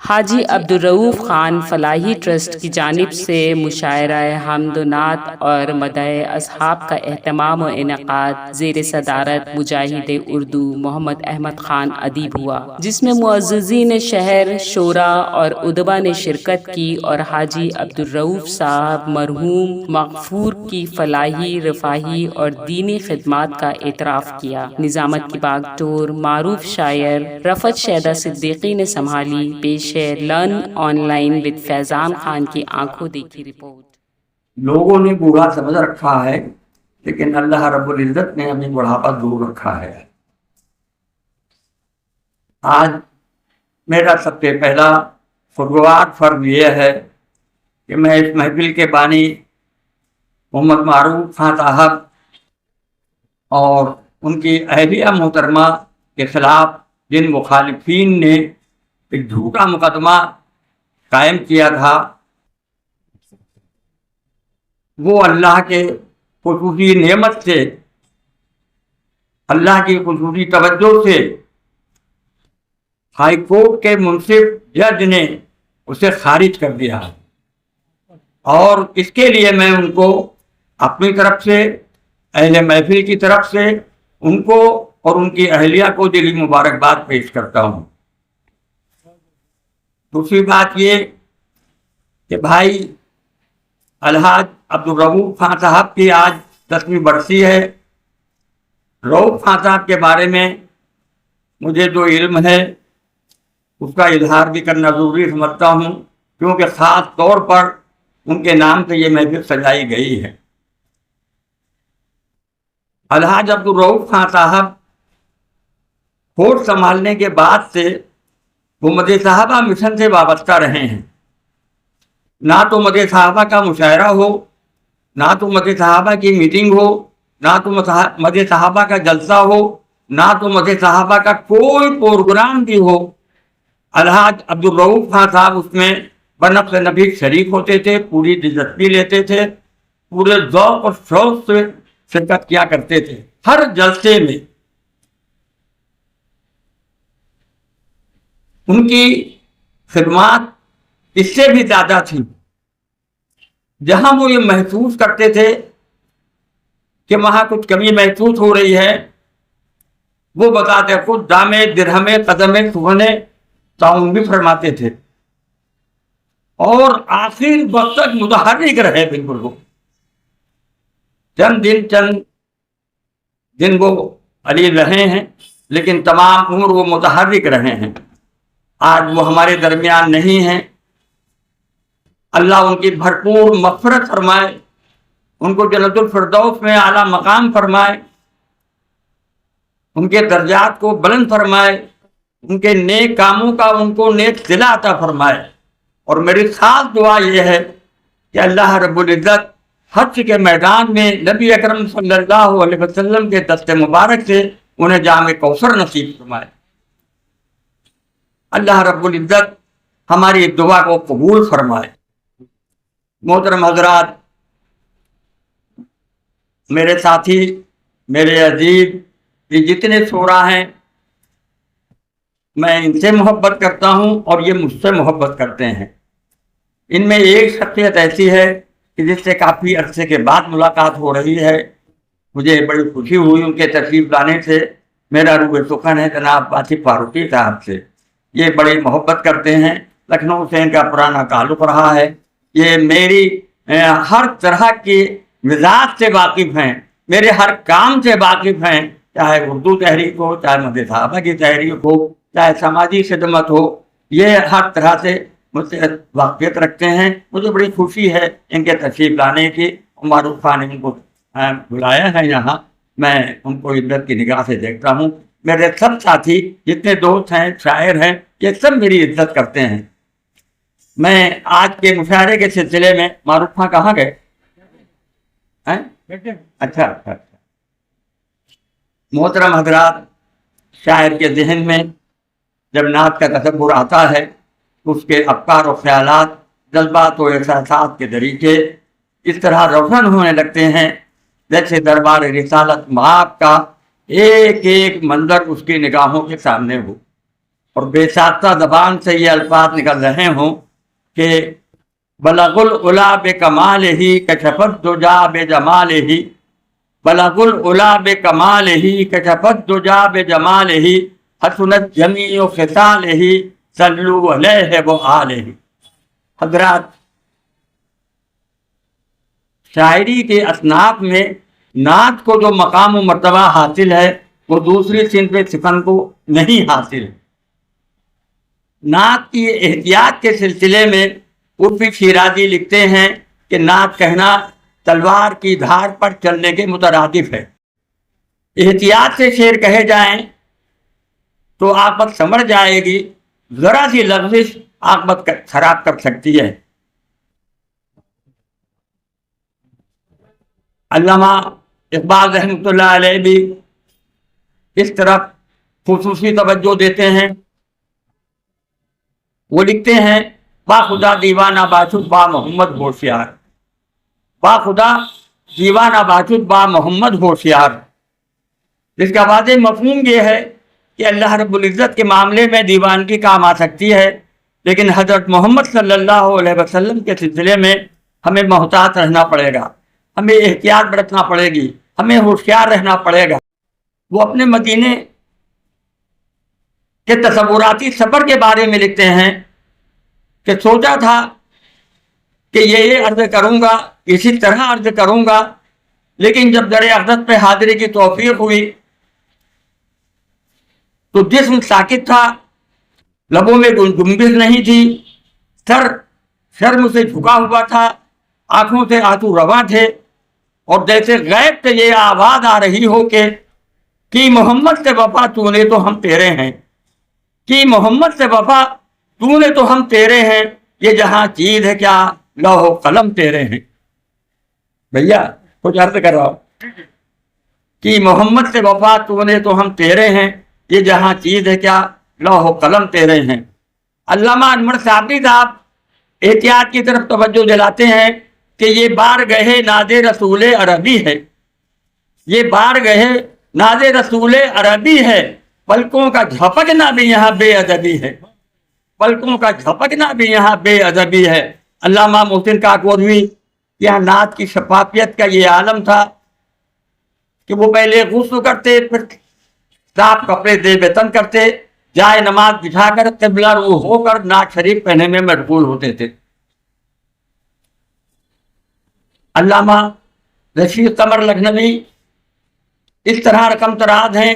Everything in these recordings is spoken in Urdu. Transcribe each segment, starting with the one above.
حاجی عبدالرؤف خان فلاحی ٹرسٹ کی جانب سے مشاعرہ حمد و نعت اور مدح اصحاب کا اہتمام و انعقاد زیر صدارت مجاہد اردو محمد احمد خان ادیب ہوا، جس میں معززین شہر، شورا اور ادبا نے شرکت کی اور حاجی عبدالرؤف صاحب مرحوم مغفور کی فلاحی، رفاہی اور دینی خدمات کا اعتراف کیا۔ نظامت کی باغ معروف شاعر رفعت شیدہ صدیقی نے سنبھالی۔ پیش ہے لرن آن لائن وتھ فیضان خان کی آنکھوں دیکھی رپورٹ۔ لوگوں نے بوڑھا سمجھ رکھا ہے، لیکن اللہ رب العزت نے ہمیں بڑھاپا دور رکھا ہے۔ آج میرا سب سے پہلا خوشگوار فرض یہ ہے کہ میں اس محفل کے بانی محمد معروف خان صاحب اور ان کی اہلیہ محترمہ کے خلاف جن مخالفین نے ایک جھوٹا مقدمہ قائم کیا تھا، وہ اللہ کے خصوصی نعمت سے، اللہ کی خصوصی توجہ سے ہائی کورٹ کے منصف جج نے اسے خارج کر دیا، اور اس کے لیے میں ان کو اپنی طرف سے، اہل محفل کی طرف سے ان کو اور ان کی اہلیہ کو دلی مبارکباد پیش کرتا ہوں۔ دوسری بات یہ کہ بھائی الحاج عبدالرؤف خان صاحب کی آج 10ویں برسی ہے۔ رؤف خان صاحب کے بارے میں مجھے جو علم ہے اس کا اظہار بھی کرنا ضروری سمجھتا ہوں، کیونکہ خاص طور پر ان کے نام سے یہ محفل سجائی گئی ہے۔ الحاج عبدالرؤف خان صاحب کورٹ سنبھالنے کے بعد سے وہ مدح صحابہ مشن سے وابستہ رہے ہیں۔ نہ تو مدح صحابہ کا مشاعرہ ہو، نہ تو مدح صحابہ کی میٹنگ ہو، نہ تو مدح صحابہ کا جلسہ ہو، نہ تو مدح صحابہ کا کوئی پروگرام بھی ہو، الحاج عبدالرؤف خان صاحب اس میں بنفس نبی شریک ہوتے تھے، پوری دلچسپی لیتے تھے، پورے ذوق اور شوق سے شرکت کیا کرتے تھے۔ ہر جلسے میں ان کی خدمات اس سے بھی زیادہ تھی۔ جہاں وہ یہ محسوس کرتے تھے کہ وہاں کچھ کمی محسوس ہو رہی ہے، وہ بتاتے خود دامے درہمے قدمے سہنے تعاون بھی فرماتے تھے، اور آخر وقت تک متحرک رہے۔ بالکل وہ چند دن وہ علی رہے ہیں، لیکن تمام عمر وہ متحرک رہے ہیں۔ آج وہ ہمارے درمیان نہیں ہیں۔ اللہ ان کی بھرپور مغفرت فرمائے، ان کو جنت الفردوس میں اعلیٰ مقام فرمائے، ان کے درجات کو بلند فرمائے، ان کے نیک کاموں کا ان کو نیک صلہ عطا فرمائے۔ اور میری خاص دعا یہ ہے کہ اللہ رب العزت حج کے میدان میں نبی اکرم صلی اللہ علیہ وسلم کے دست مبارک سے انہیں جام کوثر نصیب فرمائے۔ اللہ رب العزت ہماری دعا کو قبول فرمائے۔ محترم حضرات، میرے ساتھی، میرے عزیز، یہ جتنے شورا ہیں، میں ان سے محبت کرتا ہوں اور یہ مجھ سے محبت کرتے ہیں۔ ان میں ایک شخصیت ایسی ہے کہ جس سے کافی عرصے کے بعد ملاقات ہو رہی ہے۔ مجھے بڑی خوشی ہوئی ان کے تشریف لانے سے۔ میرا روح سخن ہے جناب آصف فاروقی صاحب سے۔ یہ بڑی محبت کرتے ہیں، لکھنؤ سے ان کا پرانا تعلق رہا ہے۔ یہ میری ہر طرح کی مزاج سے واقف ہیں، میرے ہر کام سے واقف ہیں، چاہے اردو تحریک ہو، چاہے مدح صحابہ کی تحریک ہو، چاہے سماجی خدمت ہو، یہ ہر طرح سے مجھ سے واقفیت رکھتے ہیں۔ مجھے بڑی خوشی ہے ان کے تشریف لانے کی۔ معروف خان نے ان کو بلایا ہے یہاں، میں ان کو عزت کی نگاہ سے دیکھتا ہوں۔ میرے سب ساتھی جتنے دوست ہیں، شاعر ہیں، یہ سب میری عزت کرتے ہیں۔ میں آج کے مشاعرے کے سلسلے میں، معروف خان کہاں گئے؟ اچھا، محترم حضرات، شاعر کے ذہن میں جب نعت کا تصور آتا ہے تو اس کے افکار و خیالات، جذبات و احساسات کے طریقے اس طرح روشن ہونے لگتے ہیں جیسے دربار رسالت مآب کا ایک ایک منظر اس کی نگاہوں کے سامنے ہو۔ اور بے ساختہ زبان سے یہ الفاظ نکل رہے ہوں کہ بلغ العلا بکمال ہی کشفت دجا بجمال ہی، بلغ العلا بکمال ہی کشفت دجا بجمال ہی، حسنت جمیع خصال ہی صلو علیہ وآلہ۔ حضرات، شاعری کے اصناف میں نعت کو جو مقام و مرتبہ حاصل ہے وہ دوسری صنف سخن کو نہیں حاصل ہے۔ نعت کی احتیاط کے سلسلے میں عرفی شیرازی لکھتے ہیں کہ نعت کہنا تلوار کی دھار پر چلنے کے مترادف ہے۔ احتیاط سے شعر کہے جائیں تو عاقبت سمجھ جائے گی، ذرا سی لغزش عاقبت خراب کر سکتی ہے۔ علامہ اقبال رحمۃ اللہ علیہ بھی اس طرف خصوصی توجہ دیتے ہیں۔ وہ لکھتے ہیں با خدا دیوانہ باشد با محمد ہوشیار، با خدا دیوانہ باشد با محمد ہوشیار، جس کا واضح مفہوم یہ ہے کہ اللہ رب العزت کے معاملے میں دیوانگی کام آ سکتی ہے، لیکن حضرت محمد صلی اللہ علیہ وسلم کے سلسلے میں ہمیں محتاط رہنا پڑے گا، ہمیں احتیاط برتنا پڑے گی، ہمیں ہوشیار رہنا پڑے گا۔ وہ اپنے مدینے کے تصوراتی سفر کے بارے میں لکھتے ہیں کہ سوچا تھا کہ یہ عرض کروں گا، اسی طرح عرض کروں گا، لیکن جب در اقدس پہ حاضری کی توفیق ہوئی تو جسم ساکت تھا، لبوں میں جنبش نہیں تھی، سر شرم سے جھکا ہوا تھا، آنکھوں سے آنسو رواں تھے، اور جیسے غیب سے یہ آواز آ رہی ہو کہ محمد سے وفا تو نے تو ہم تیرے ہیں، کہ محمد سے وفا تو نے تو ہم تیرے ہیں، یہ جہاں چیز ہے کیا لوح و قلم تیرے ہیں۔ بھیا کچھ عرض کر رہا ہوں کہ محمد سے وفا تو نے تو ہم تیرے ہیں، یہ جہاں چیز ہے کیا لوح و قلم تیرے ہیں۔ علامہ انور صابری صاحب احتیاط کی طرف توجہ دلاتے ہیں کہ یہ بارگاہ ناز رسول عربی ہے، یہ بارگاہ ناز رسول عربی ہے، پلکوں کا جھپکنا بھی یہاں بے ادبی ہے، پلکوں کا جھپکنا بھی یہاں بے ادبی ہے۔ علامہ محسن کاکوری یہاں نعت کی شفافیت کا یہ عالم تھا کہ وہ پہلے غسل کرتے، پھر صاف کپڑے دے وطن کرتے، جائے نماز بچھا کر قبلہ رو ہو کر نعت شریف پہننے میں مشغول ہوتے تھے۔ علامہ رشید قمر لکھنوی اس طرح رقم تراز ہیں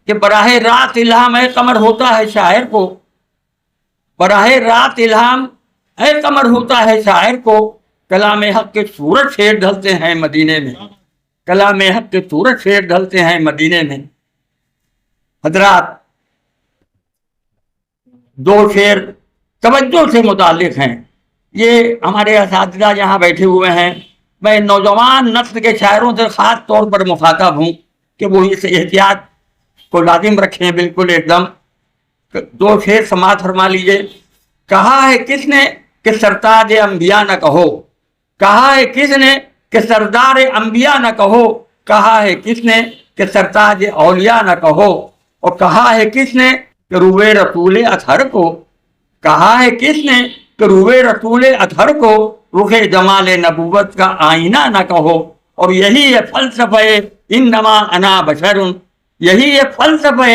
کہ براہ راست الہام اے قمر ہوتا ہے شاعر کو، براہ راست الہام اے قمر ہوتا ہے شاعر کو، کلام حق کے سورج شیر ڈھلتے ہیں مدینے میں، کلام حق کے سورج شیر ڈھلتے ہیں مدینے میں۔ حضرات، دو شعر توجہ سے متعلق ہیں، یہ ہمارے اساتذہ یہاں بیٹھے ہوئے ہیں، میں نوجوان نسل کے شاعروں سے خاص طور پر مخاطب ہوں کہ وہ اس احتیاط کو لازم رکھیں، بالکل ایک دم۔ دو شعر سماعت فرما لیجئے۔ کہا ہے کس نے کہ سرتاج انبیاء نہ کہو، کہا ہے کس نے کہ سردار انبیاء نہ کہو، کہا ہے کس نے کہ سرتاج اولیاء نہ کہو، اور کہا ہے کس نے کہ روئے رسول اطہر کو، کہا ہے کس نے کہ روئے رسول اطہر کو رخ جمال نبوت کا آئینہ نہ کہو، اور یہی ہے فلسفہ انما انا بشر، یہی ہے فلسفہ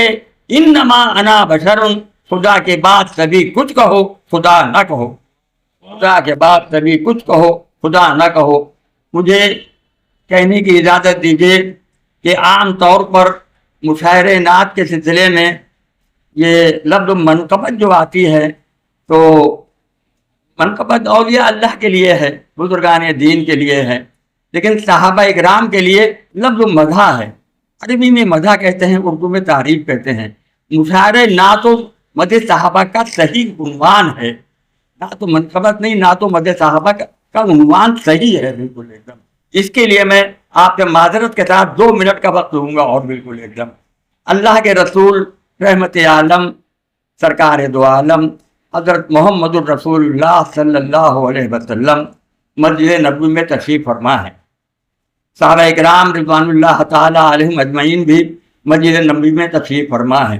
انما انا بشر، خدا کے بعد سبھی کچھ کہو خدا نہ کہو، خدا کے بعد سبھی کچھ کہو خدا نہ کہو۔ مجھے کہنے کی اجازت دیجیے کہ عام طور پر مشاعرے نعت کے سلسلے میں یہ لفظ منقبت جو آتی ہے تو منقبت اولیاء اللہ کے لیے ہے، بزرگان دین کے لیے ہے، لیکن صحابہ اکرام کے لیے لفظ مدح ہے۔ عربی میں مدح کہتے ہیں، اردو میں تعریف کہتے ہیں۔ مشاعرے نعت و مدح صحابہ کا صحیح عنوان ہے، نہ تو منقبت نہیں، نہ تو مدح صحابہ کا عنوان صحیح ہے، بالکل ایک دم۔ اس کے لیے میں آپ کے معذرت کے ساتھ 2 منٹ کا وقت دوں گا، اور بالکل ایک دم۔ اللہ کے رسول رحمت عالم سرکار دو عالم حضرت محمد الرسول اللہ صلی اللہ علیہ وسلم مسجد نبوی میں تشریف فرما ہے۔ صحابہ کرام رضوان اللہ تعالیٰ علیہم اجمعین بھی مسجد نبوی میں تشریف فرما ہے۔